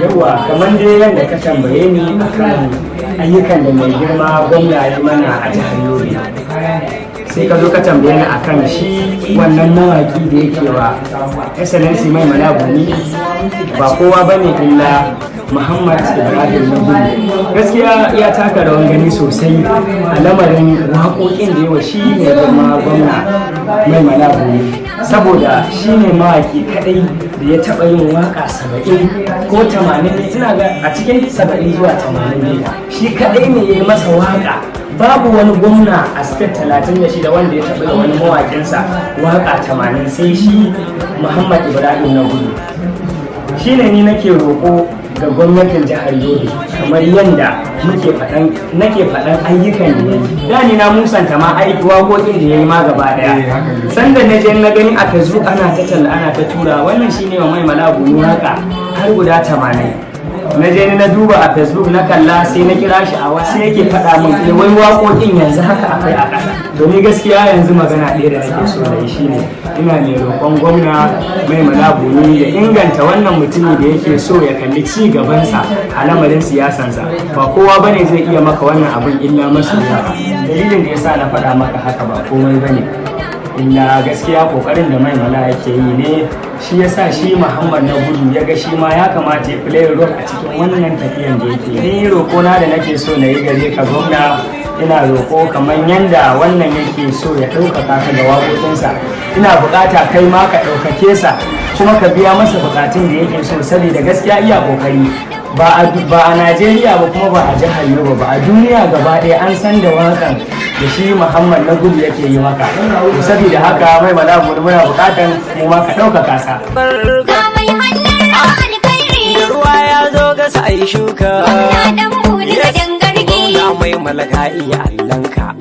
yawa kamar dai yadda ka tambaye ni akan ayyukan da mai girma gwamna ya mana a jihar Yobe, sai ka zo ka tambaye ni akan shi wannan mawaki da yake wa excellency mai malabuni ba kowa bane illa Muhammad Ibrahim Nagudu. Gaskiya ya taka rawan gani sosai a lamarin waƙoƙin da yawa shi ne girma gwamna mai malabuni, saboda shi ne mawaki kadai da ya taɓa yin waƙa 70 ko 80, ina ga a cikin 70 zuwa 80 ne shi kadai ne ya yi masa waƙa. Babu wani gwamna a state 36 wanda ya taɓa wani mawaƙinsa waƙa 80 sai shi Muhammad Ibrahim Nagudu. Shi ne ni nake roƙo ga gwamnatin jihar Yobe, kamar yadda nake faɗan ayyukan da ya yi. Da ni na musanta ma aiki waƙoƙin da ya yi ma gaba ɗaya. Sanda na je na gani a Facebook ana ta talla ana ta tura wannan shine wa mai malabuni waƙa har guda 80. Na je ni na duba a Facebook na kalla sai na kira shi a wasu yake faɗa min wai waƙoƙin yanzu haka akwai a ƙasa. Domin gaskiya yanzu magana ɗaya da nake so da shi ne ina mai roƙon gwamna mai malabuni ya inganta wannan mutumi da yake so ya kalli ci gabansa a lamarin siyasansa. Ba kowa bane zai iya maka wannan abin illa masoya. Dalilin da yasa na faɗa maka haka ba komai bane illa gaskiya kokarin da mai mala yake yi ne, shi yasa shi Muhammad Nagudu ya ga shi ma ya kamata ya play role a cikin wannan tafiyan da yake. Ni roƙo na da nake so na yi gare ka gwamna, ina roƙo kamar yanda wannan yake so ya ɗaukaka ka da waƙoƙinsa, ina buƙata kai ma ka ɗaukake sa kuma ka biya masa buƙatun da yake so, saboda gaskiya iya ƙoƙari ba a Najeriya ba kuma ba a jihar Yobe ba, a duniya gaba ɗaya an san da waƙan da shi Muhammad Nagudu yake yi maka. Saboda haka mai malabuni muna buƙatan mu ma ka ɗaukaka sa. Ruwa ya zo ga sai shuka, mai malaka iya allanka.